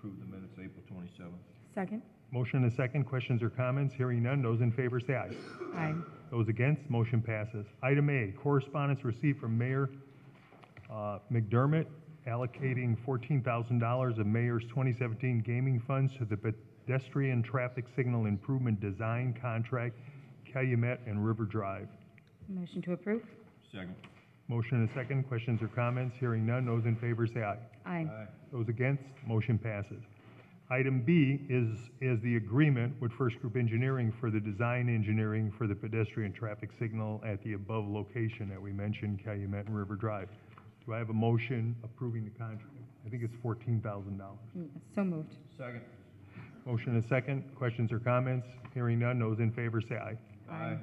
approve the minutes April 27th. Second. Motion and a second. Questions or comments? Hearing none. Those in favor say aye. Aye. Those against, motion passes. Item A, correspondence received from Mayor McDermott allocating $14,000 of Mayor's 2017 gaming funds to the pedestrian traffic signal improvement design contract, Calumet and River Drive. Motion to approve. Second. Motion and a second. Questions or comments? Hearing none. Those in favor say aye. Aye. Those against, motion passes. Item B is the agreement with First Group Engineering for the design engineering for the pedestrian traffic signal at the above location that we mentioned, Calumet and River Drive. Do I have a motion approving the contract? I think it's $14,000. So moved. Second. Motion and a second. Questions or comments? Hearing none. Those in favor say aye. Aye.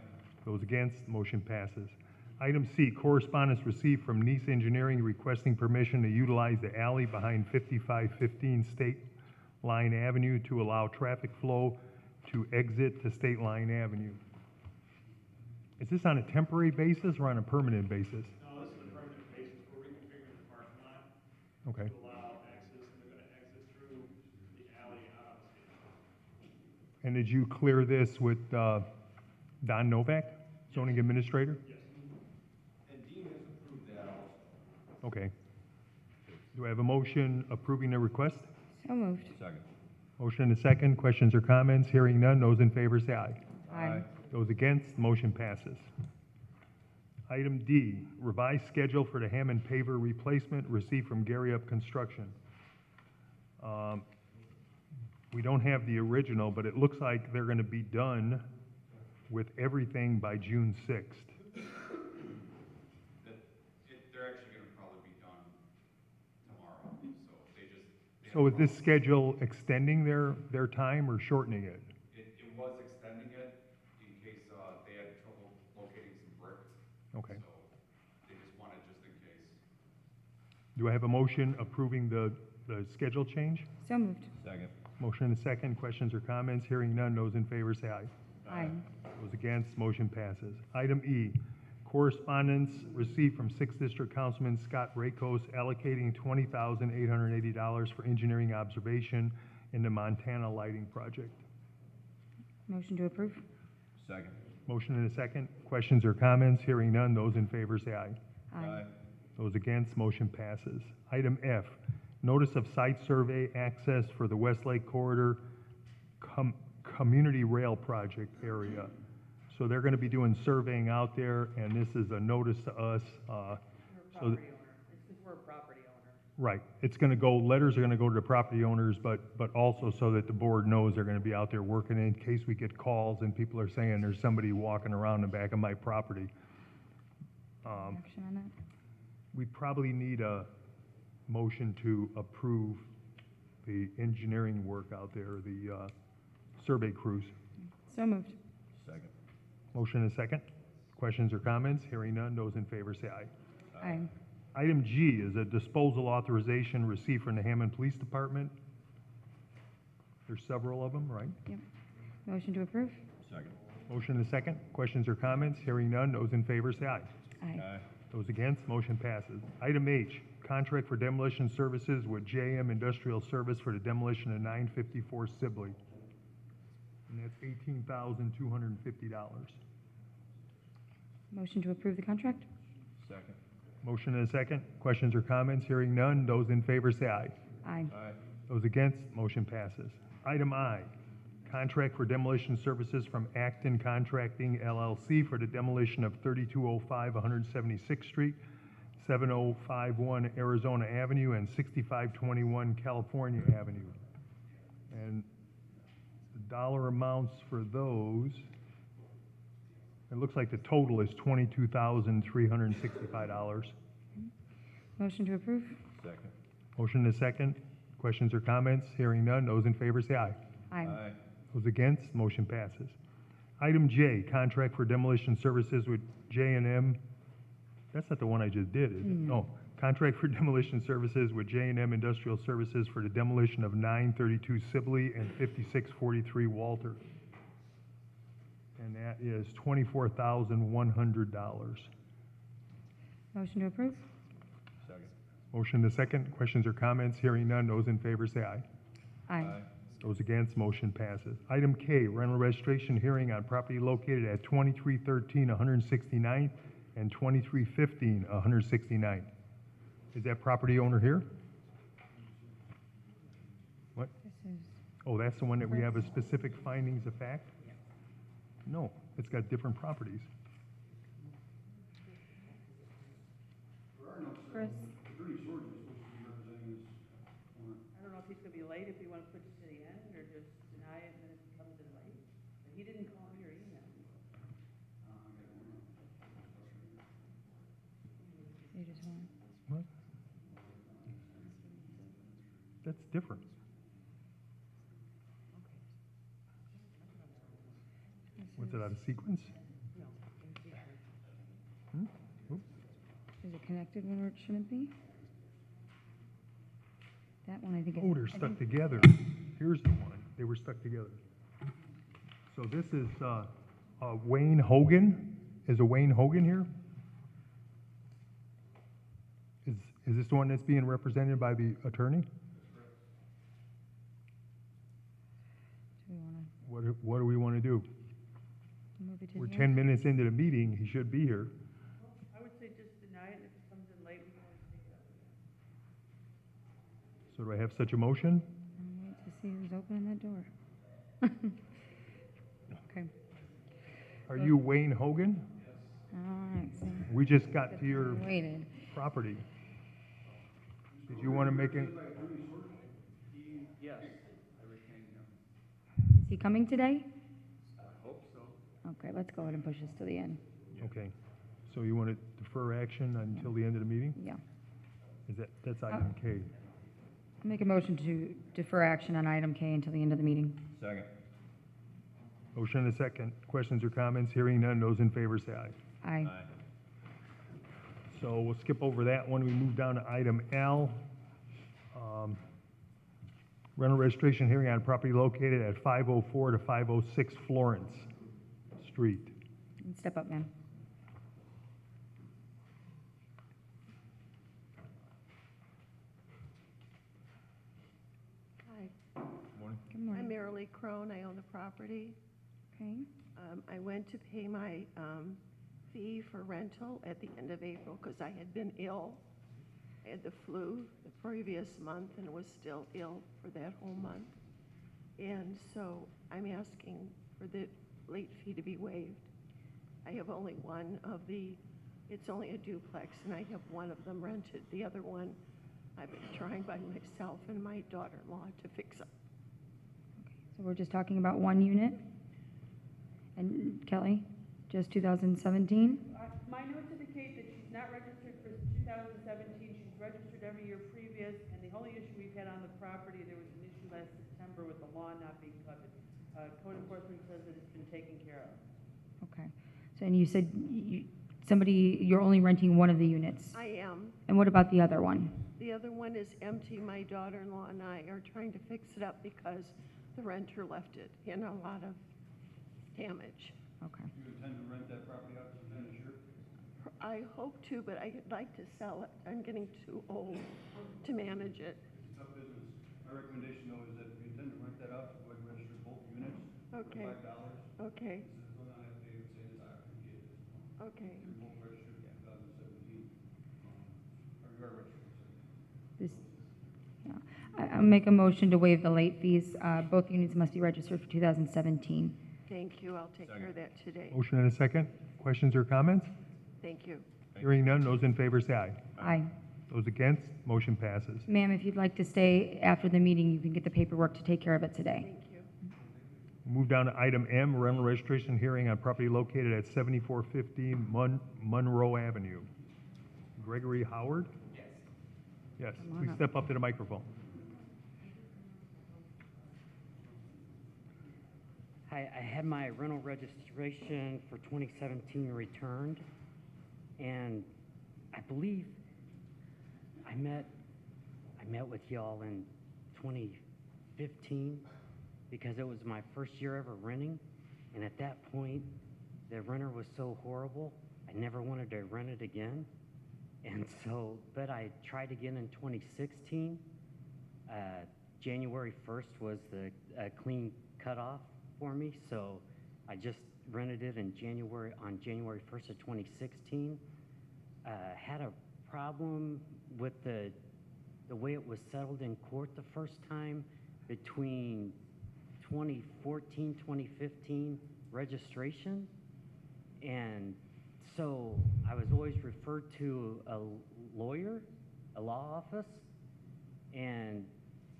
Those against, motion passes. Item C, correspondence received from Nice Engineering requesting permission to utilize the alley behind 5515 State Line Avenue to allow traffic flow to exit to State Line Avenue. Is this on a temporary basis or on a permanent basis? No, this is a permanent basis. We're reconfiguring the parking lot Okay. to allow access, and they're gonna exit through the alley out of the state. And did you clear this with Don Novak, zoning administrator? Yes. And Dean has approved that also. Okay. Do I have a motion approving the request? So moved. Second. Motion and a second. Questions or comments? Hearing none. Those in favor say aye. Aye. Those against, motion passes. Item D, revised schedule for the Hammond paver replacement received from Gary Up Construction. We don't have the original, but it looks like they're gonna be done with everything by June 6th. They're actually gonna probably be done tomorrow, so they So is this schedule extending their time or shortening it? It was extending it in case, they had trouble locating some bricks. Okay. So they just wanted just in case. Do I have a motion approving the schedule change? So moved. Second. Motion and a second. Questions or comments? Hearing none. Those in favor say aye. Aye. Those against, motion passes. Item E, correspondence received from 6th District Councilman Scott Rakos allocating $20,880 for engineering observation in the Montana lighting project. Motion to approve. Second. Motion and a second. Questions or comments? Hearing none. Those in favor say aye. Aye. Those against, motion passes. Item F, notice of site survey access for the Westlake Corridor Community Rail Project area. So they're gonna be doing surveying out there, and this is a notice to us. Property owner. This is for a property owner. Right, it's gonna go, letters are gonna go to the property owners, but also so that the board knows they're gonna be out there working in case we get calls and people are saying there's somebody walking around the back of my property. Action on that. We probably need a motion to approve the engineering work out there, the survey crews. So moved. Second. Motion and a second. Questions or comments? Hearing none. Those in favor say aye. Aye. Item G is a disposal authorization received from the Hammond Police Department. There's several of them, right? Yep. Motion to approve. Second. Motion and a second. Questions or comments? Hearing none. Those in favor say aye. Aye. Those against, motion passes. Item H, contract for demolition services with JM Industrial Service for the demolition of 954 Sibley. And that's $18,250. Motion to approve the contract. Second. Motion and a second. Questions or comments? Hearing none. Those in favor say aye. Aye. Aye. Those against, motion passes. Item I, contract for demolition services from Acton Contracting LLC for the demolition of 3205 176th Street, 7051 Arizona Avenue, and 6521 California Avenue. And the dollar amounts for those, it looks like the total is $22,365. Motion to approve. Second. Motion and a second. Questions or comments? Hearing none. Those in favor say aye. Aye. Aye. Those against, motion passes. Item J, contract for demolition services with J&M. That's not the one I just did, is it? No. Contract for demolition services with J&M Industrial Services for the demolition of 932 Sibley and 5643 Walter. And that is $24,100. Motion to approve. Second. Motion to second. Questions or comments? Hearing none. Those in favor say aye. Aye. Those against, motion passes. Item K, rental registration hearing on property located at 2313 169th and 2315 169th. Is that property owner here? What? This is, Oh, that's the one that we have a specific findings of fact? No, it's got different properties. Chris, Attorney Sorge is supposed to be representing this owner. I don't know if he's gonna be late, if we wanna push it to the end, or just deny it and then if he comes in late. But he didn't call me or email me. you just want, What? That's different. Was it out of sequence? Hmm? Oops. is it connected where it shouldn't be? That one, I think. Oh, they're stuck together. Here's the one. They were stuck together. So this is Wayne Hogan. Is a Wayne Hogan here? Is this the one that's being represented by the attorney? Do we want What do we want to do? to move it to We're the 10 end? minutes into the meeting. He should be here. I would say just deny it, and if he comes in late, we can always take it up again. So do I have such a motion? I'll wait to see who's opening that door. Okay, Are you Wayne Hogan? all right, so. We just got to your Waited. property. Did you want to make it? Yes, I retained him. Is he coming today? I hope so. Okay, let's go ahead and push this to the end. Okay. So you want to defer action until the end of the meeting? Yeah. That's item K. I'll make a motion to defer action on item K until the end of the meeting. Second. Motion and a second. Questions or comments? Hearing none. Those in favor say aye. Aye. So we'll skip over that one. We move down to item L. Rental registration hearing on property located at 504 to 506 Florence Street. Step up, ma'am. Hi, Good I'm morning. Marilee Crone. I own the property. Okay, I went to pay my fee for rental at the end of April because I had been ill. I had the flu the previous month and was still ill for that whole month. And so I'm asking for the late fee to be waived. I have only one of the, it's only a duplex, and I have one of them rented. The other one, I've been trying by myself and my daughter-in-law to fix up. so we're just talking about one unit? And Kelly, just 2017? My notes indicate that she's not registered for 2017, she's registered every year previous, and the only issue we've had on the property, there was an issue last September with the lawn not being covered. Code enforcement says that it's been taken care of. Okay, so, and you said you're only renting one of the units? I am. And what about the other one? The other one is empty. My daughter-in-law and I are trying to fix it up because the renter left it in a lot of damage. Okay, You intend to rent that property out sometime this year? I hope to, but I'd like to sell it. I'm getting too old to manage it. It's a tough business. My recommendation though is that if you intend to rent that out, go ahead and register both units Okay. for $5. Okay, This is not have to say this opportunity at this point. okay. You're both registered in 2017. Or you are registered. this, yeah, I'll make a motion to waive the late fees. Both units must be registered for 2017. Thank you. I'll take care of that today. Motion and a second. Questions or comments? Thank you. Hearing none. Those in favor say aye. Aye. Those against, motion passes. Ma'am, if you'd like to stay after the meeting, you can get the paperwork to take care of it today. Thank you. Move down to item M, rental registration hearing on property located at 7450 Monroe Avenue. Gregory Howard? Yes. Yes, Come on please up. step up to the microphone. Hi, I had my rental registration for 2017 returned, and I believe I met with y'all in 2015 because it was my first year ever renting, and at that point, the renter was so horrible, I never wanted to rent it again, and so, but I tried again in 2016, January 1st was the clean cutoff for me, so I just rented it on January 1st of 2016. Had a problem with the way it was settled in court the first time between 2014, 2015 registration. And so I was always referred to a lawyer, a law office, and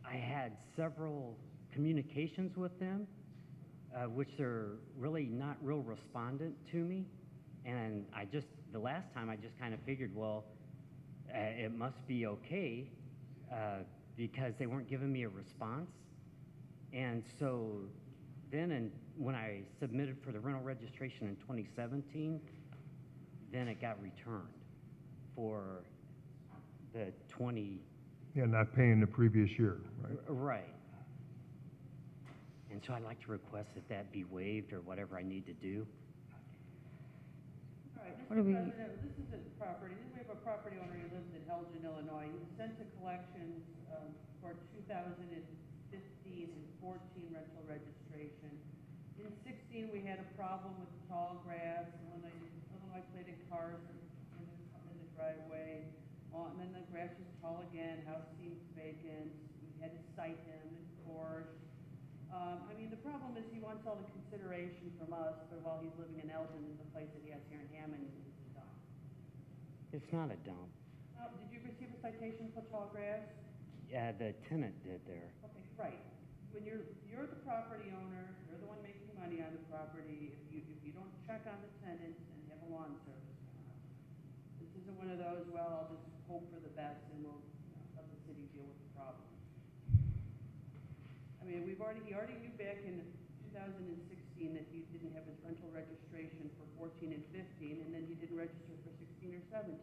I had several communications with them, which are really not real respondent to me. And the last time I just kind of figured, well, it must be okay, because they weren't giving me a response. And so then when I submitted for the rental registration in 2017, then it got returned for the 20. Yeah, not paying the previous year, right? Right. And so I'd like to request that that be waived or whatever I need to do. All right, What do Mr. we- President, this is a property, we have a property owner who lives in Elgin, Illinois. He sent to collections for 2015 and 14 rental registration. In 16, we had a problem with tall grass, Illinois plated cars in the driveway. And then the grass was tall again, house seems vacant. We had to cite him in court. I mean, the problem is he wants all the consideration from us, but while he's living in Elgin, the place that he has here in Hammond is a dump. It's not a dump. Did you receive a citation for tall grass? Yeah, the tenant did there. Okay, right. When you're the property owner, you're the one making money on the property. If you don't check on the tenants and have a lawn service come out, this isn't one of those, well, I'll just hope for the best and we'll let the city deal with the problem. I mean, he already knew back in 2016 that he didn't have his rental registration for 14 and 15, and then he didn't register for 16 or 17.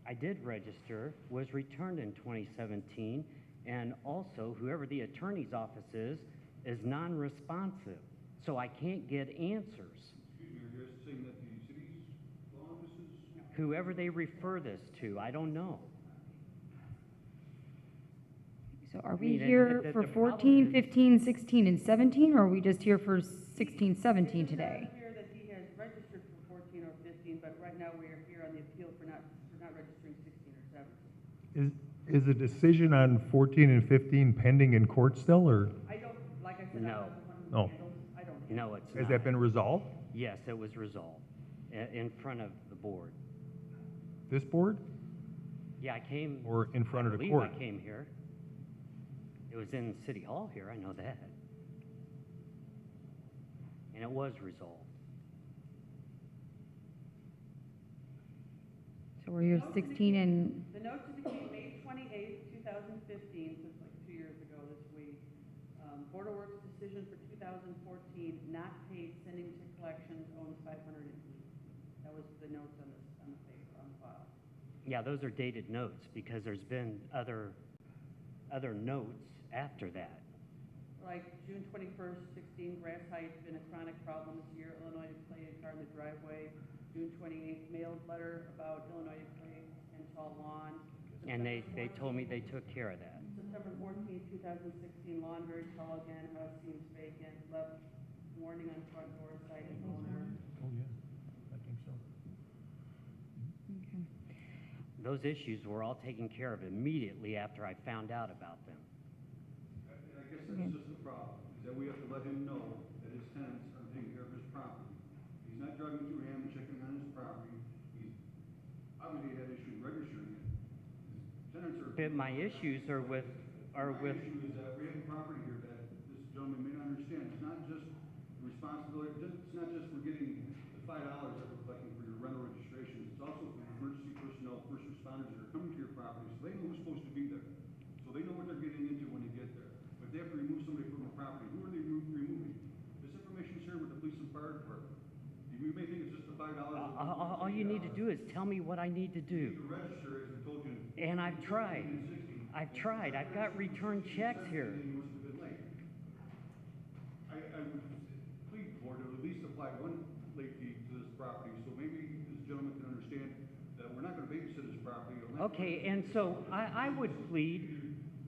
I did register, was returned in 2017, and also whoever the attorney's office is non-responsive, so I can't get answers. Excuse me, are you guys saying that the city's law offices? Whoever they refer this to, I don't know. So are I we mean, here the for problem 14, is- 15, 16, and 17, or are we just here for 16, 17 today? It says here that he has registered for 14 or 15, but right now we are here on the appeal for not registering 16 or 17. Is the decision on 14 and 15 pending in court still, or I don't, like I said, No. I'm not the one who Oh. handles, I don't handle. No, it's not. has that been resolved? Yes, it was resolved in front of the board. This board Yeah, I came. or in front of the I court? believe I came here. It was in City Hall here, I know that. And it was resolved. So we're here 16 and, The notice indicates May 28th, 2015, so it's like 2 years ago this week. Board of Works decision for 2014, not paid, sending to collections, owns 508. That was the notes on the paper, on the file. Yeah, those are dated notes because there's been other notes after that. Like June 21st, 16, grass height's been a chronic problem this year. Illinois plated car in the driveway. June 28th, mailed letter about Illinois clay and tall lawn. And they September told me 14th they took care of that. September 14th, 2016, lawn very tall again, house seems vacant, left warning on front door, cited owner. Oh, yeah, I think so. okay. Those issues were all taken care of immediately after I found out about them. And I guess that's just the problem, is that we have to let him know that his tenants are taking care of his property. He's not driving through Hammond checking on his property. He's obviously had issues registering it. His tenants are. But my issues are with. My issue is that we have a property here that this gentleman may not understand. It's not just the responsibility, it's not just for getting the $5 that we're collecting for your rental registration. It's also for emergency personnel, first responders that are coming to your property, so they know who's supposed to be there. So they know what they're getting into when they get there. But they have to remove somebody from the property. Who are they removing? This information's here with the police and fire department. You may think it's just the $5. All you need to do is tell me what I need to You do. need to register, as we told you. And I've tried. I've tried. I've got return checks here. You must have been late. I would plead the board to at least apply one late fee to this property, so maybe this gentleman can understand that we're not gonna babysit his property. Okay, and so I would plead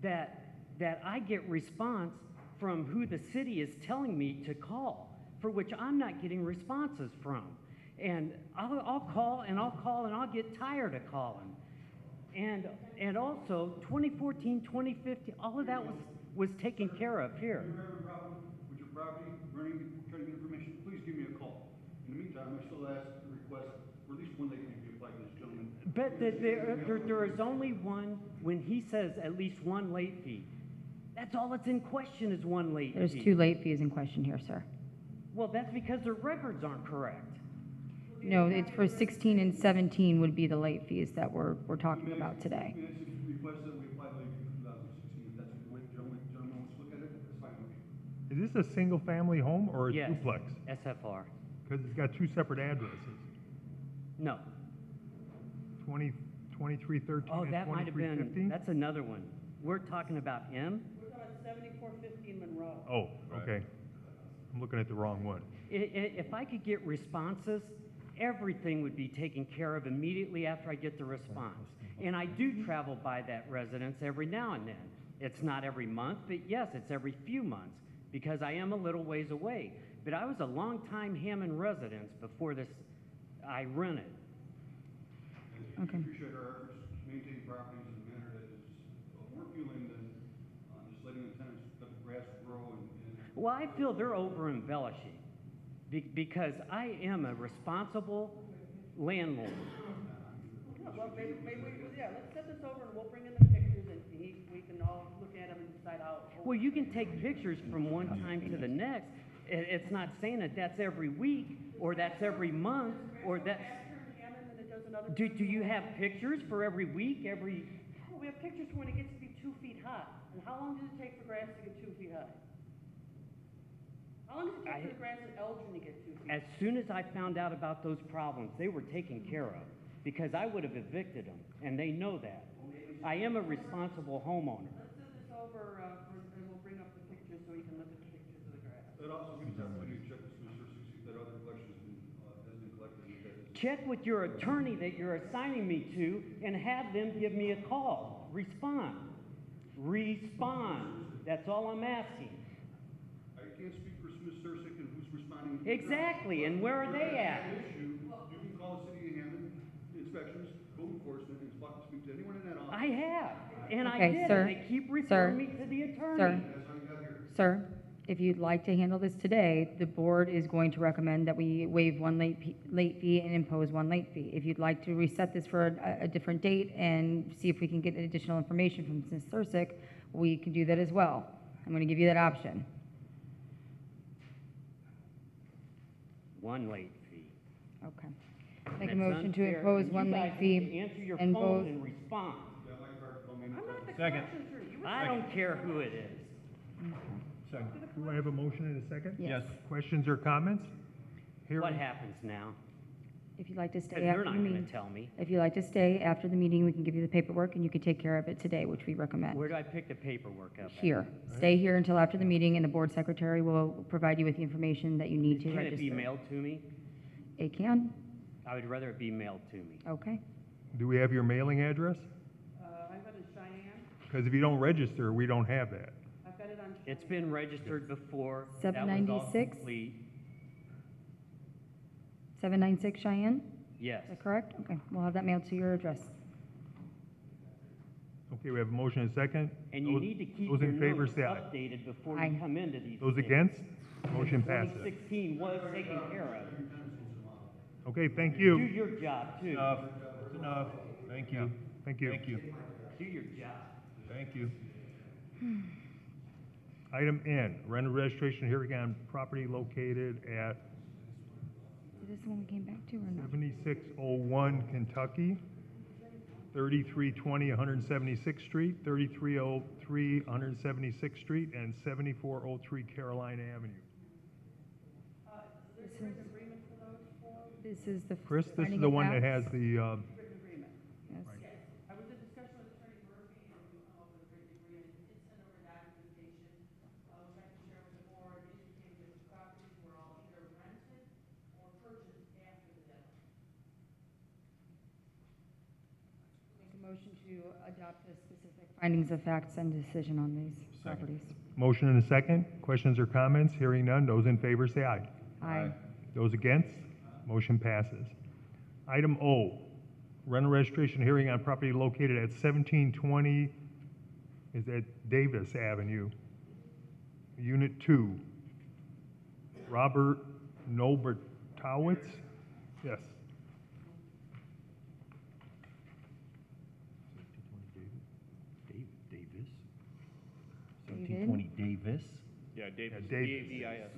that that I get response from who the city is telling me to call, for which I'm not getting responses from. And I'll call and I'll call and I'll get tired of calling. And also 2014, 2015, all of that was taken care of here. If you have a problem with your property, running, trying to get information, please give me a call. In the meantime, I still ask the request for at least one late fee to be applied to this gentleman. But there is only one, when he says at least one late fee. That's all that's in question is one late fee. There's 2 late fees in question here, sir. Well, that's because their records aren't correct. No, it's for 16 and 17 would be the late fees that we're talking about today. May I ask you to request that we apply late fee for 2016, if that's the way the gentleman wants to look at it, that's fine with me. Is this a single-family home or a Yes, duplex? SFR. Because it's got 2 separate addresses, No. 2313 Oh, and that might have been, 2315? that's another one. We're talking about M. We're talking about 7415 Monroe. Oh, okay. I'm looking at the wrong one. If I could get responses, everything would be taken care of immediately after I get the response. And I do travel by that residence every now and then. It's not every month, but yes, it's every few months because I am a little ways away. But I was a long-time Hammond resident before this, I rented. Okay. We appreciate our efforts to maintain properties in a manner that is more appealing than just letting the tenants let the grass grow and. Well, I feel they're over-embellishing because I am a responsible landlord. Yeah, well, maybe, let's set this over and we'll bring in the pictures and we can all look at them and decide how. Well, you can take pictures from one time to the next. It's not saying that that's every week or that's every month or that's. Do you have pictures for every week, every? Well, we have pictures for when it gets to be 2 feet high. And how long does it take for grass to get 2 feet high? How long does it take for the grass in Elgin to get 2 feet? As soon as I found out about those problems, they were taken care of because I would have evicted them, and they know that. I am a responsible homeowner. Let's send this over, and we'll bring up the pictures so you can look at the pictures of the grass. That also gives us an opportunity to check with Mr. Susi that other collection has been collected. And that is- Check with your attorney that you're assigning me to and have them give me a call. Respond. Respond. That's all I'm asking. I can't speak for Ms. Sursick and who's responding. Exactly, and where are they at? Issue, you can call the city of Hammond Inspections, code enforcement, and speak to anyone in that office. I have, and I Okay, did, sir. and they keep Sir. referring me to the attorney. Sir. That's how you got here. Sir, if you'd like to handle this today, the board is going to recommend that we waive one late fee and impose one late fee. If you'd like to reset this for a different date and see if we can get additional information from Ms. Sursick, we can do that as well. I'm going to give you that option. One late fee. Okay. Make a And it's motion to unfair, impose and one you late guys fee need to answer your and phone vote. and respond. Yeah, my card, call me I'm anytime. not the Second. collection attorney. You I don't care who it is. Do I have a motion in a second? Yes. Questions or comments? Hearing- What happens now? If you'd like to Because stay you're after the not going meeting. to tell me. If you'd like to stay after the meeting, we can give you the paperwork and you can take care of it today, which we recommend. Where do I pick the paperwork up at? Here. Stay here until after the meeting and the board secretary will provide you with the information that you need to Can register. it be mailed to me? It can? I would rather it be mailed to me. Okay. Do we have your mailing address? I've got it in Cheyenne. Because if you don't register, we don't have that. I've got it on Cheyenne. It's been registered before. That was all 796? complete. 796 Cheyenne? Yes. Is that correct? Okay, we'll have that mailed to your address. Okay, we have a motion and a second. And you Those- need to keep Those your in favor notes say aye. updated before Aye. you come into these Those things. against? Motion passes. 2016 was taken care of. Okay, thank Do you. your job, too. Enough, it's enough. Thank you. Thank you. Thank you. Do your job. Thank you. Item N, rental registration hearing on property located at Is this the one we came back to or not? 7601 Kentucky, 3320 176th Street, 3303 176th Street, and 7403 Caroline Avenue. This is the. Chris, this is finding the of one that facts? has the, Written agreement. Yes. I was in discussion with Attorney Murphy and we come up with a written agreement. It did send over documentation, which I can share with the board, indicating that the properties were all either rented or purchased after the deadline. Make a motion to adopt the specific findings of facts and decision on these properties. Motion and a second. Questions or comments? Hearing none. Those in favor say aye. Aye. Those against? Motion passes. Item O, rental registration hearing on property located at 1720, is that Davis Avenue, Unit 2. Robert Nobertowitz? Yes. 1720 Davis. Yeah, Davis, Davis. D-A-V-I-S.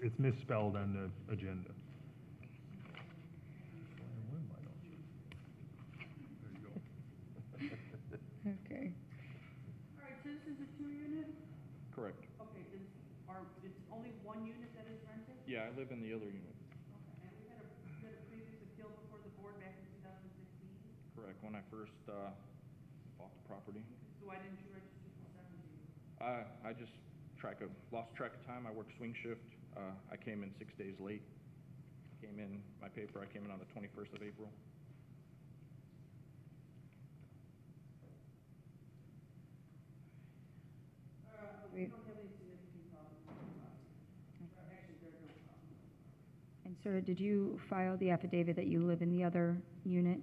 It's misspelled on the agenda. Okay. All right, so this is a 2-unit? Correct. Okay, it's only 1 unit that is rented? Yeah, I live in the other unit. Okay, and we had a previous appeal before the board back in 2016? Correct, when I first, bought the property. So why didn't you register for 17? I just lost track of time. I worked swing shift. I came in 6 days late. I came in on the 21st of April. We don't have any significant problems with the property. Actually, there are no problems. And sir, did you file the affidavit that you live in the other unit?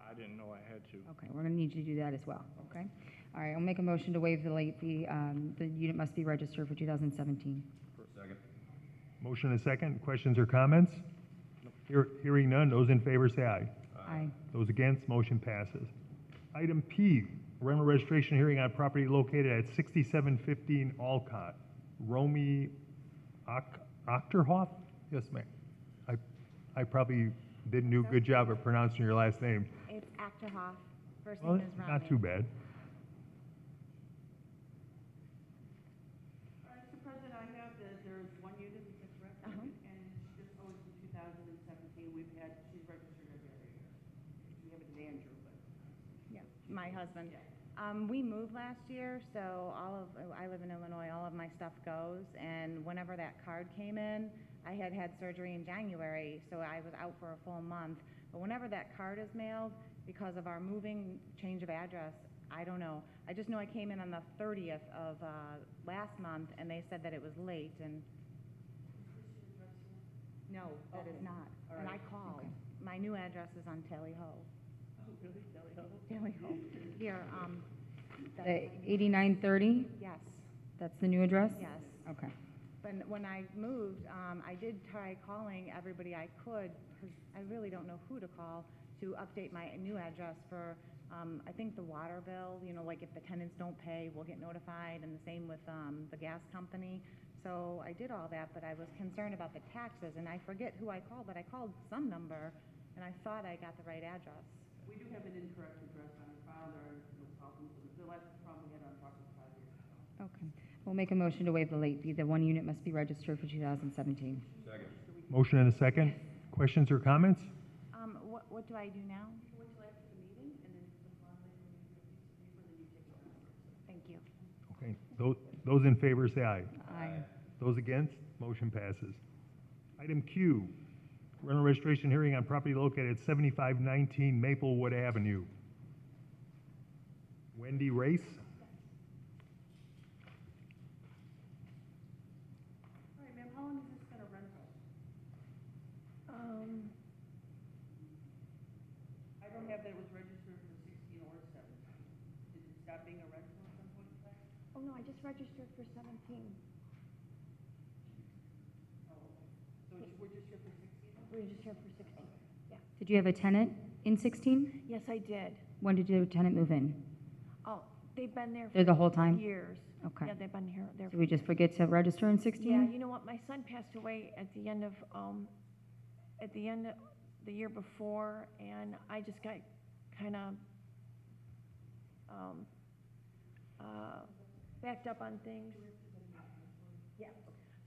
I didn't know I had to. Okay, we're gonna need you to do that as well, okay? All right, I'll make a motion to waive the late fee. The unit must be registered for 2017. Second. Motion and a second. Questions or comments? Hearing none. Those in favor say aye. Aye. Those against, motion passes. Item P, rental registration hearing on property located at 6715 Alcott. Romy Achterhoff? Yes, ma'am. I probably didn't do a good job at pronouncing your last name. It's Achterhoff. First Well, name is Romy. not too bad. All right, Mr. President, I have that there's 1 unit, is that correct? Uh-huh. And it's just always in 2017, she's registered every other year. We have it as Andrew, but. Yeah, my husband. Yeah. We moved last year, so I live in Illinois, all of my stuff goes, and whenever that card came in, I had surgery in January, so I was out for a full month. But whenever that card is mailed, because of our moving change of address, I don't know. I just know I came in on the 30th of last month, and they said that it was late, and no, that is Okay. not. All And I right. called. Okay. My new address is on Tally Ho. Oh, really? Sally Ho? Tally Ho. Here, that's The my- 8930, yes, that's the new address? yes. Okay. But when I moved, I did try calling everybody I could, because I really don't know who to call, to update my new address for, I think the water bill, like if the tenants don't pay, we'll get notified, and the same with the gas company. So I did all that, but I was concerned about the taxes, and I forget who I called, but I called some number, and I thought I got the right address. We do have an incorrect address on the file, there are no problems. The last problem we had on property 5 years ago. Okay. We'll make a motion to waive the late fee. The 1 unit must be registered for 2017. Second. Motion and a second. Questions or comments? What do I do now? Wait till after the meeting, and then the following, when you get a piece of paper, then you take it out. Thank you. Okay. Those in favor say aye. Aye. Those against, motion passes. Item Q, rental registration hearing on property located at 7519 Maplewood Avenue. Wendy Race? All right, ma'am, how long has this been a rental? I don't have that it was registered for 16 or 17. Did it stop being a rental at some point in time? Oh, no, I just registered for 17. Oh, okay. So we're just here for 16 then? We're just here for 16. Yeah. Did you have a tenant in 16? Yes, I did. When did your tenant move in? Oh, they've been there There for the whole time? years. Okay. Yeah, they've been here, there. Did we just forget to register in 16? Yeah, you know what, my son passed away at the end of the year before, and I just got kind of, backed up on things. Yeah,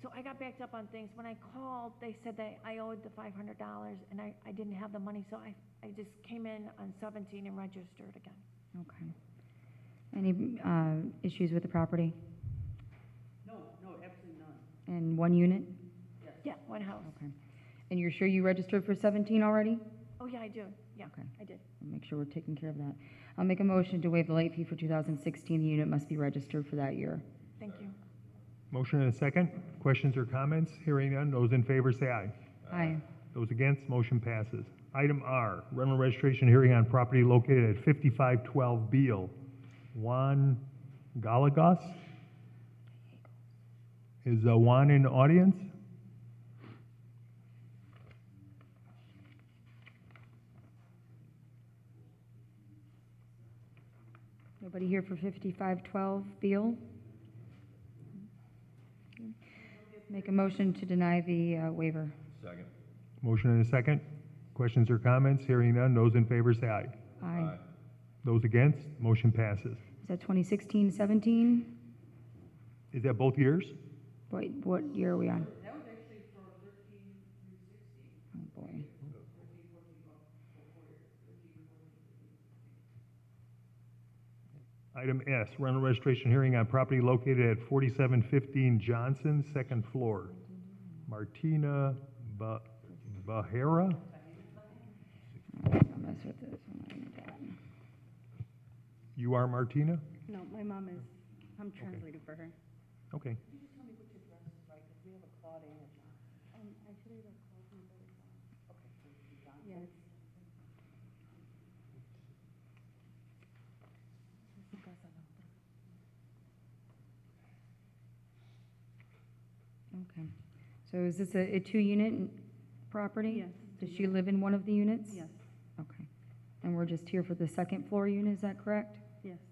so I got backed up on things. When I called, they said that I owed the $500, and I didn't have the money, so I just came in on 17 and registered again. Okay. Any issues with the property? No, absolutely none. And 1 unit? Yes. Yeah, one house. Okay. And you're sure you registered for 17 already? Oh, Oh, yeah, I do. Yeah, Okay. I did. I'll make sure we're taking care of that. I'll make a motion to waive the late fee for 2016. The unit must be registered for that year. Thank you. Motion and a second. Questions or comments? Hearing none. Those in favor say aye. Aye. Those against, motion passes. Item R, rental registration hearing on property located at 5512 Beale. Juan Gallegos? Is Juan in the audience? Nobody here for 5512 Beale? Make a motion to deny the waiver. Second. Motion and a second. Questions or comments? Hearing none. Those in favor say aye. Aye. Those against, motion passes. Is that 2016, 17? Is that both years? What year are we on? That was actually for 13 through 16. Oh, boy. 13, 14, 4 years. 13, 14, 15. Item S, rental registration hearing on property located at 4715 Johnson, second floor. Martina Bahera? I'll mess with this one. You are Martina? No, my mom is, I'm translating for her. Okay. Can you just tell me which address is right, because we have a Claude and a John. Actually, the call number is on. Okay, so it's John. Yes. Su casa, la otra. Okay. So is this a two-unit property? Yes. Does she live in one of the units? Yes, Okay. And we're just here for the second floor unit, is that correct? yes.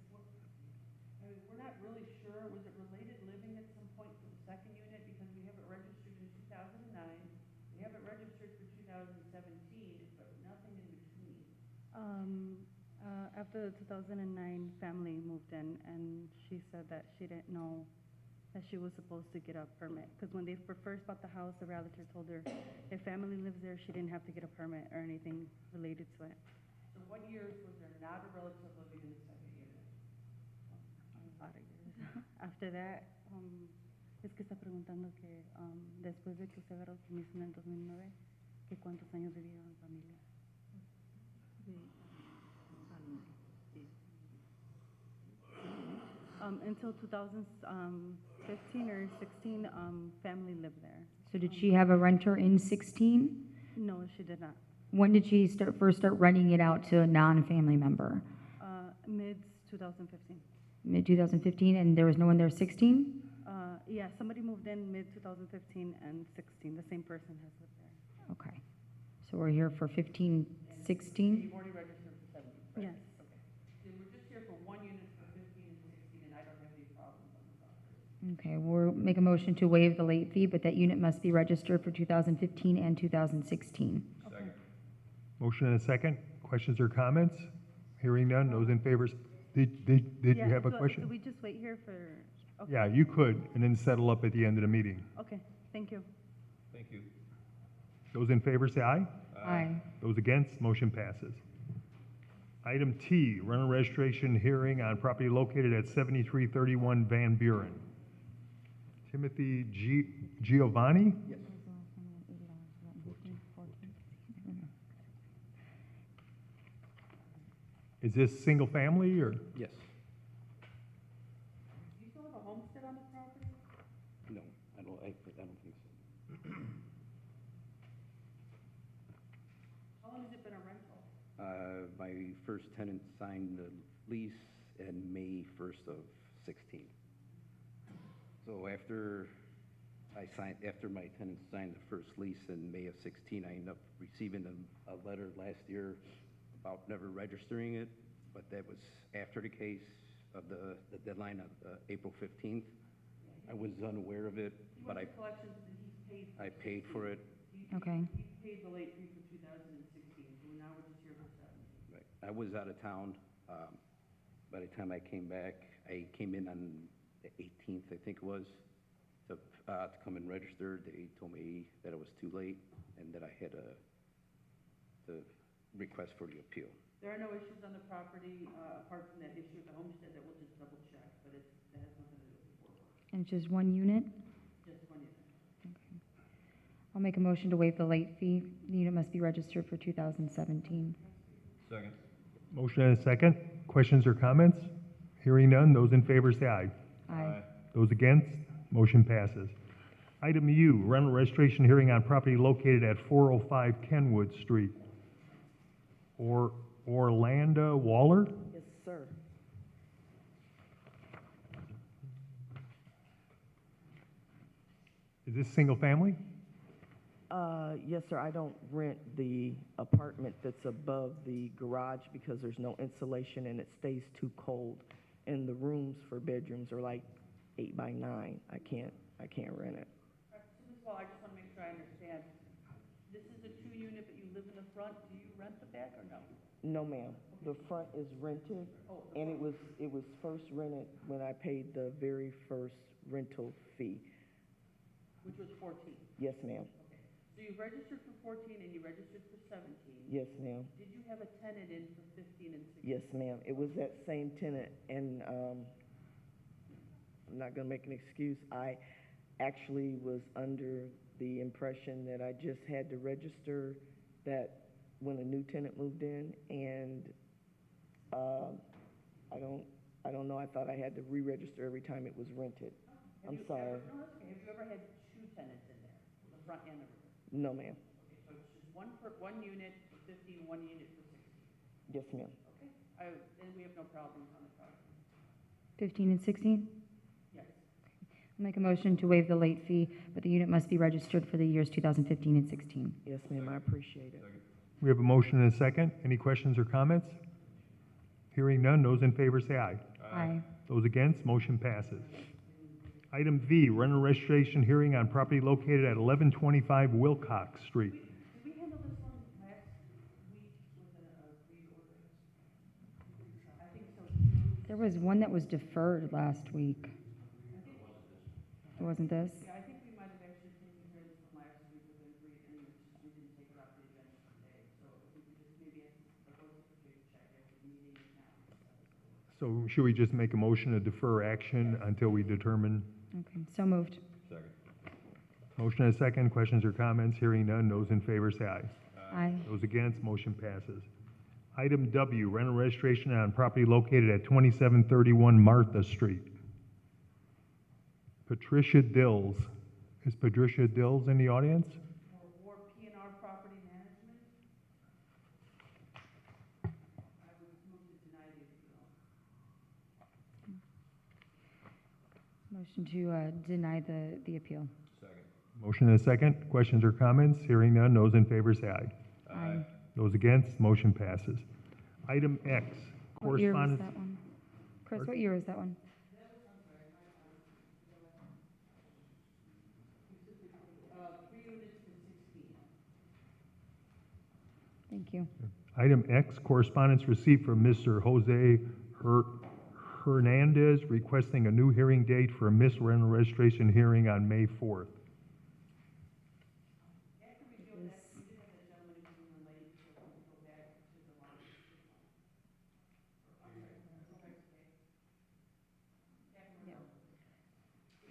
I mean, we're not really sure, was it related living at some point for the second unit, because we have it registered in 2009, we have it registered for 2017, but nothing in between. After the 2009 family moved in, and she said that she didn't know that she was supposed to get a permit. Because when they first bought the house, the realtor told her if family lives there, she didn't have to get a permit or anything related to it. So what years was there not a relative living in the second unit? A lot of years. After that, es que está preguntando que después de que usted agarró el permiso en el 2009, que cuántos años vivieron en familia. Until 2015 or 16, family lived there. So did she have a renter in 16? No, she did not. When did she first start renting it out to a non-family member? Mid 2015. Mid-2015, and there was no one there 16? Yeah, somebody moved in mid 2015 and 16. The same person has lived there. Okay. So we're here for 15, 16? You've already registered for 17, right? Yes. Okay. Then we're just here for one unit for 15 and 16, and I don't have any problems on the property. Okay, we'll make a motion to waive the late fee, but that unit must be registered for 2015 and 2016. Second. Motion and a second. Questions or comments? Hearing none. Those in favor, did you have a Do question? we just wait here for? Okay. Yeah, you could, and then settle up at the end of the meeting. Okay, thank you. Thank you. Those in favor say aye. Aye. Those against, motion passes. Item T, rental registration hearing on property located at 7331 Van Buren. Timothy Giovanni? Yes. Is this single family or? Yes. Do you still have a homestead on the property? No, I don't think so. How long has it been a rental? My first tenant signed the lease in May 1st of 16. So after my tenant signed the first lease in May of 16, I ended up receiving a letter last year about never registering it, but that was after the case of the deadline of April 15th. I was unaware of it, but I Collections, and he's paid. I paid for it. Okay. He paid the late fee for 2016, so now we're just here for 17. Right. I was out of town. By the time I came back, I came in on the 18th, I think it was, to come and register. They told me that it was too late and that I had to request for the appeal. There are no issues on the property, apart from that issue of the homestead that we'll just double check, but that has nothing to do with the board. And it's just one unit? Just one unit. I'll make a motion to waive the late fee. The unit must be registered for 2017. Second. Motion and a second. Questions or comments? Hearing none, those in favor say aye. Aye. Those against, motion passes. Item U, rental registration hearing on property located at 405 Kenwood Street. Orlando Waller? Yes, sir. Is this single family? Yes, sir, I don't rent the apartment that's above the garage because there's no insulation and it stays too cold. And the rooms for bedrooms are like 8 by 9. I can't rent it. So Ms. Wall, I just want to make sure I understand. This is a 2-unit, but you live in the front. Do you rent the back or no? No, ma'am. The front is rented, and it was first rented when I paid the very first rental fee. Which was 14? Yes, ma'am. Okay. So you registered for 14 and you registered for 17? Yes, ma'am. Did you have a tenant in for 15 and 16? Yes, ma'am. It was that same tenant, and I'm not going to make an excuse. I actually was under the impression that I just had to register that when a new tenant moved in, and I don't know. I thought I had to re-register every time it was rented. I'm sorry. No, that's okay. Have you ever had 2 tenants in there, the front and the rear? No, ma'am. Okay, so it's just one unit for 15, 1 unit for 16. Yes, ma'am. Okay, then we have no problems on the property. 15 and 16? Yes. I'll make a motion to waive the late fee, but the unit must be registered for the years 2015 and 16. Yes, ma'am. I appreciate it. We have a motion and a second. Any questions or comments? Hearing none, those in favor say aye. Aye. Those against, motion passes. Item V, rental registration hearing on property located at 1125 Wilcox Street. Did we handle this one last week with a reorder? I think so too. There was one that was deferred last week. It wasn't this? Yeah, I think we might have actually taken care of this one last week with a and we didn't take it off the agenda today. So if we could just maybe ask the board secretary to check after the meeting if not. So should we just make a motion to defer action until we determine? Okay, so moved. Second. Motion and a second. Questions or comments? Hearing none, those in favor say aye. Aye. Those against, motion passes. Item W, rental registration on property located at 2731 Martha Street. Patricia Dills. Is Patricia Dills in the audience? Or P&R Property Management. I would move to deny the appeal. Motion to deny the appeal. Second. Motion and a second. Questions or comments? Hearing none, those in favor say aye. Aye. Those against, motion passes. Item X, What year was correspondence. that one? Chris, what year was that one? 3 units for 16. Thank you. Item X, correspondence received from Mr. Jose Hernandez requesting a new hearing date for a missed rental registration hearing on May 4th. After we deal with that, we did have a gentleman who came in late, so we'll go back to the law.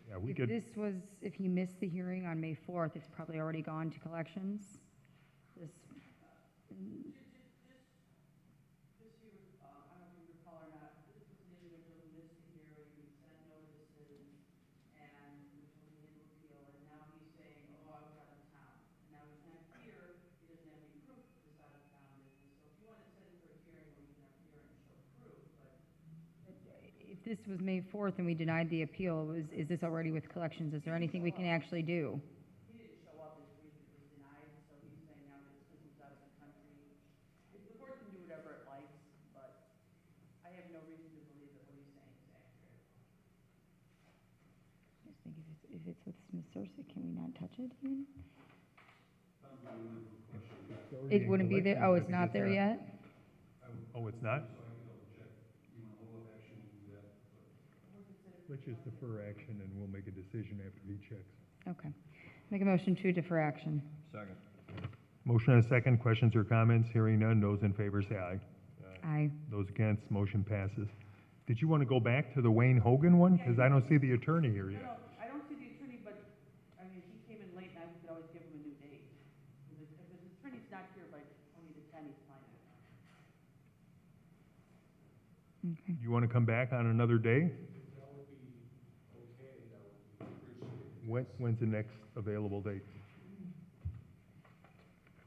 Yeah, we If could, this was, if he missed the hearing on May 4th, it's probably already gone to collections. This, This year, I don't know if you recall or not, this was an individual who missed the hearing, we sent notices, and we told him to appeal, and now he's saying, oh, I was out of town. And now he's not here, he doesn't have any proof of this out of town business, so if you want to set him for a hearing where we can have a hearing and show proof, but if this was May 4th and we denied the appeal, is this already with collections? Is there anything we can actually do? he didn't show up, his brief was denied, so he's saying now that because he's out of the country, the board can do whatever it likes, but I have no reason to believe that what he's saying is accurate. I just think if it's with Smith Sourcing, can we not touch it even? It wouldn't be there, oh, it's not there yet? oh, it's not? Let's just defer action and we'll make a decision after he checks. Okay. Make a motion to defer action. Second. Motion and a second. Questions or comments? Hearing none, those in favor say aye. Aye. Those against, motion passes. Did you want to go back to the Wayne Hogan one? Because I don't see the attorney here No, yet. I don't see the attorney, but, I mean, he came in late, and I could always give him a new Okay. You want to come back on another day? That would be okay, that would be appreciated. When's the next available date?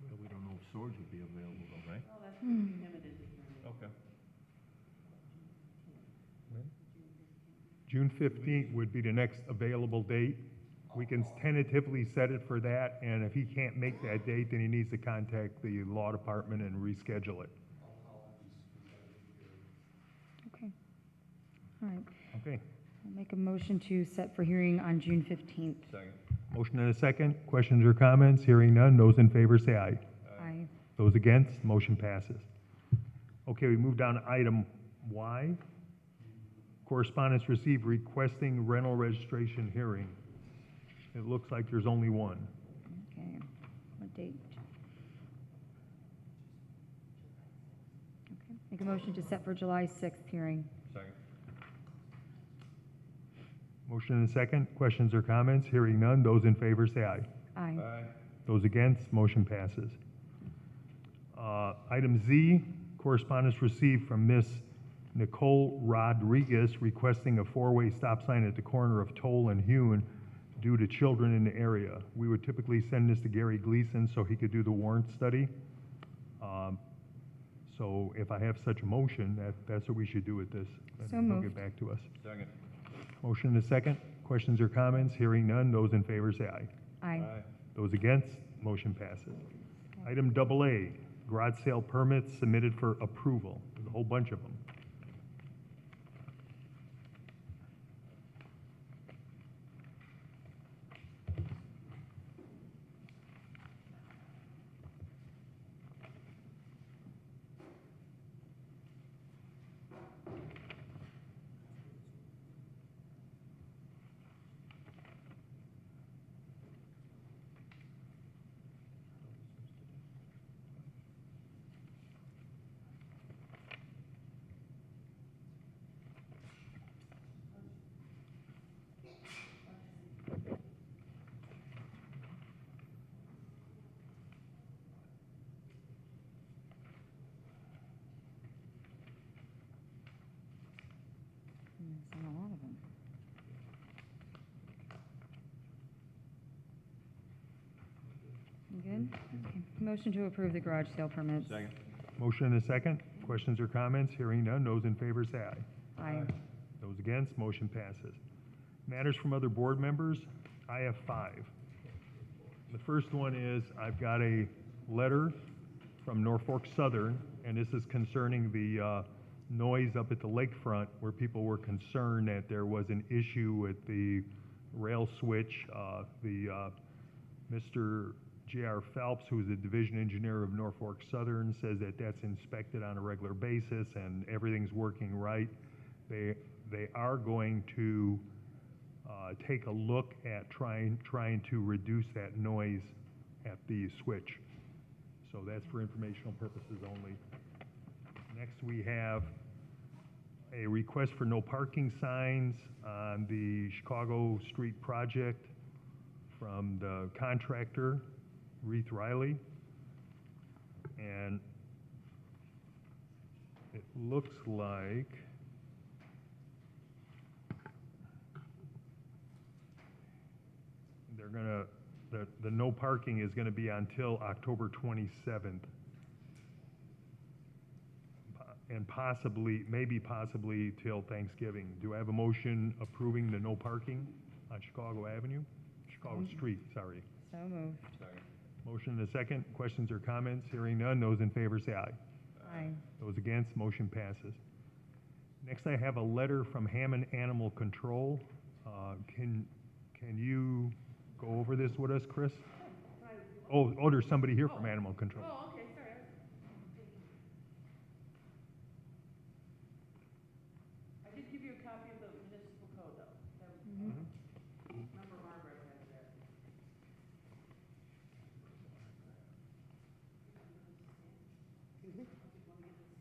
Well, we don't know if swords would be available though, right? Well, that's pretty limited to hearing. Okay. June 15th would be the next available date. We can tentatively set it for that, and if he can't make that date, then he needs to contact the law department and reschedule it. Okay. All right. Okay. I'll make a motion to set for hearing on June 15th. Second. Motion and a second. Questions or comments? Hearing none. Those in favor say aye. Aye. Those against, motion passes. Okay, we move down to item Y. Correspondence received requesting rental registration hearing. It looks like there's only one. Okay. What date? Okay. Make a motion to set for July 6th hearing. Second. Motion and a second. Questions or comments? Hearing none. Those in favor say aye. Aye. Aye. Those against, motion passes. Item Z, correspondence received from Miss Nicole Rodriguez requesting a four-way stop sign at the corner of Toll and Hune due to children in the area. We would typically send this to Gary Gleason so he could do the warrant study. So if I have such a motion, that's what we should do with this. And So he'll moved. get back to us. Second. Motion and a second. Questions or comments? Hearing none. Those in favor say aye. Aye. Those against, motion passes. Item AA, garage sale permits submitted for approval. There's a whole bunch of them. There's a lot of them. You good? Okay. Motion to approve the garage sale permits. Second. Motion and a second. Questions or comments? Hearing none. Those in favor say aye. Aye. Those against, motion passes. Matters from other board members, I have 5. The first one is, I've got a letter from Norfolk Southern, and this is concerning the noise up at the lakefront, where people were concerned that there was an issue with the rail switch. Mr. J.R. Phelps, who is the division engineer of Norfolk Southern, says that that's inspected on a regular basis and everything's working right. They are going to take a look at trying to reduce that noise at the switch. So that's for informational purposes only. Next, we have a request for no parking signs on the Chicago Street project from the contractor, Reith Riley. And it looks like they're gonna, the no parking is gonna be until October 27th. And possibly, maybe possibly till Thanksgiving. Do I have a motion approving the no parking on Chicago Avenue? Chicago Street, sorry. So moved. Second. Motion and a second. Questions or comments? Hearing none. Those in favor say aye. Aye. Those against, motion passes. Next, I have a letter from Hammond Animal Control. Can you go over this with us, Chris? Oh, there's somebody here from Animal Control. Oh, okay, sorry. I did give you a copy of the municipal code, though. Remember Margaret had that.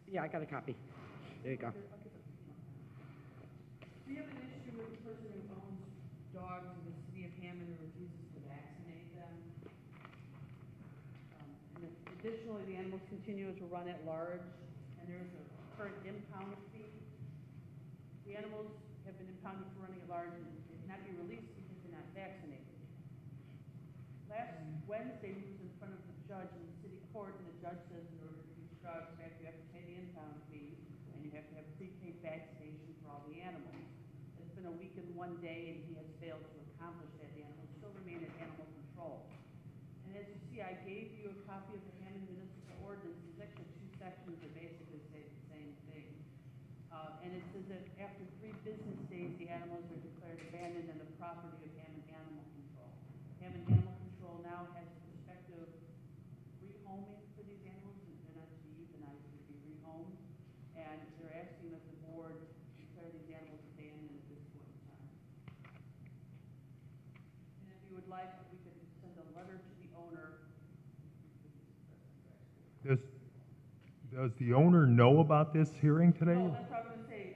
Yeah, I got a copy. There you go. We have an issue with the person who owns dogs in the city of Hammond and refuses to vaccinate them. And additionally, the animals continue to run at large, and there is a current impound fee. The animals have been impounded for running a large and cannot be released because they're not vaccinated. Last Wednesday, he was in front of the judge in the city court, and the judge says in order to use dogs back, you have to pay the impound fee, and you have to have prepaid vaccination for all the animals. It's been a week and 1 day, and he has failed to accomplish that. The animals still remain at animal control. And as you see, I gave you a copy of the Hammond Municipal Ordinance. There's actually 2 sections that basically say the same thing. And it says that after 3 business days, the animals are declared abandoned and the property of Hammond Animal Control. Hammond Animal Control now has a prospective rehoming for these animals, and they're not to be euthanized, to be rehomed. And they're asking that the board declare these animals abandoned at this point in time. And if you would like, we could send a letter to the owner. Does the owner know about this hearing today? No, that's what I was gonna say,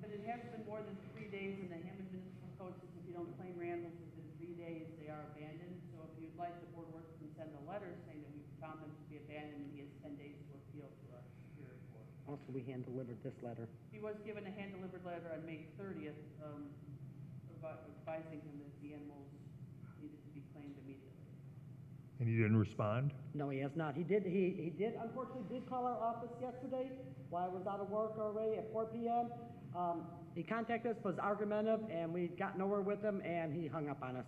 but it has been more than 3 days, and the Hammond Municipal Code says if you don't claim your animals within 3 days, they are abandoned. So if you'd like, the board works can send a letter saying that we found them to be abandoned, and he has 10 days to appeal to our Superior Court. Also, we hand-delivered this letter. He was given a hand-delivered letter on May 30th, advising him that the animals needed to be claimed immediately. And he didn't respond? No, he has not. He unfortunately did call our office yesterday while I was out of work already at 4 p.m. He contacted us, was argumentative, and we got nowhere with him, and he hung up on us.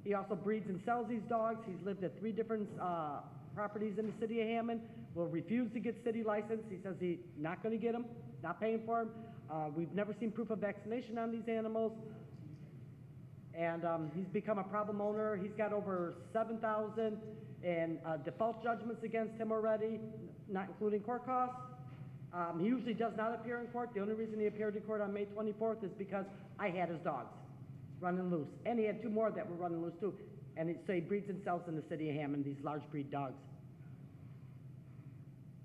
He also breeds and sells these dogs. He's lived at 3 different properties in the city of Hammond, will refuse to get city license. He says he's not going to get them, not paying for them. We've never seen proof of vaccination on these animals. And he's become a problem owner. He's got over 7,000 in default judgments against him already, not including court costs. He usually does not appear in court. The only reason he appeared in court on May 24th is because I had his dogs running loose. And he had 2 more that were running loose too. And so he breeds and sells in the city of Hammond, these large breed dogs.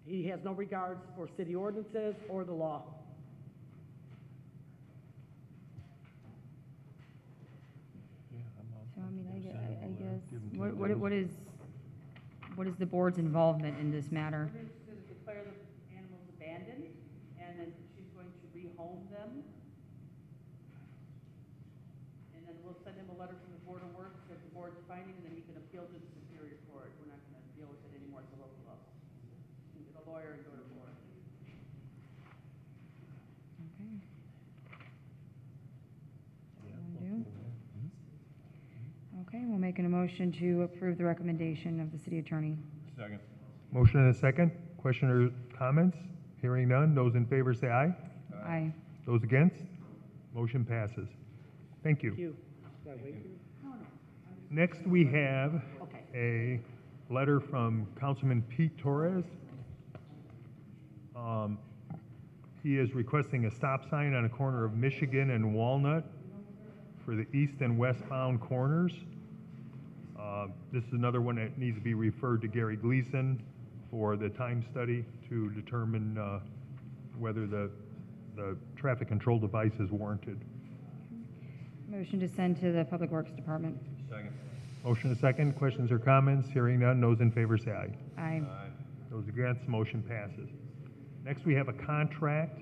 He has no regards for city ordinances or the law. So, I mean, I guess, what is the board's involvement in this matter? We're just going to declare the animals abandoned, and then she's going to rehome them. And then we'll send him a letter from the Board of Works that the board's finding, and then he can appeal to the Superior Court. We're not going to deal with it anymore at the local level. You can get a lawyer and go to court. Okay. Wanna do? Okay, we'll make a motion to approve the recommendation of the city attorney. Second. Motion and a second. Question or comments? Hearing none. Those in favor say aye. Aye. Those against? Motion passes. Thank you. Thank you. Do I wait? Next, we have a letter from Councilman Pete Torres. He is requesting a stop sign on a corner of Michigan and Walnut for the east and westbound corners. This is another one that needs to be referred to Gary Gleason for the time study to determine whether the traffic control device is warranted. Motion to send to the Public Works Department. Second. Motion and a second. Questions or comments? Hearing none. Those in favor say aye. Aye. Those against, motion passes. Next, we have a contract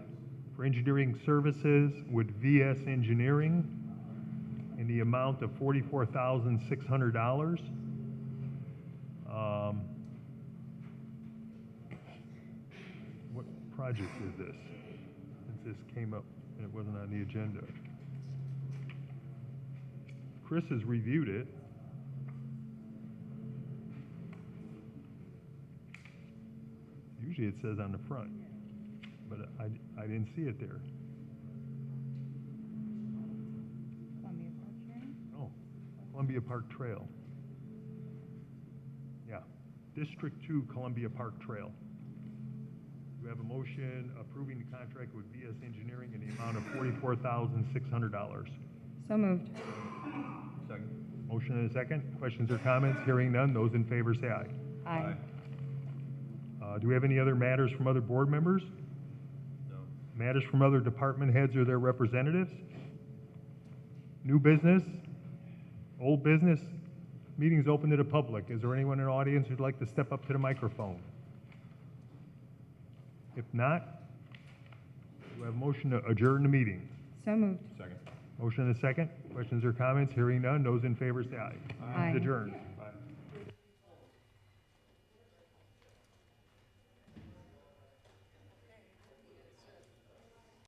for engineering services with VS Engineering in the amount of $44,600. What project is this? Since this came up and it wasn't on the agenda. Chris has reviewed it. Usually it says on the front, but I didn't see it there. Columbia Park Trail? Oh, Columbia Park Trail. Yeah, District 2 Columbia Park Trail. We have a motion approving the contract with VS Engineering in the amount of $44,600. So moved. Second. Motion and a second. Questions or comments? Hearing none. Those in favor say aye. Aye. Do we have any other matters from other board members? No. Matters from other department heads or their representatives? New business? Old business? Meeting's open to the public. Is there anyone in the audience who'd like to step up to the microphone? If not, Do I have a motion to adjourn the meeting? So moved. Motion and a second. Questions or comments? Hearing none. Those in favor say aye. Aye. It's adjourned.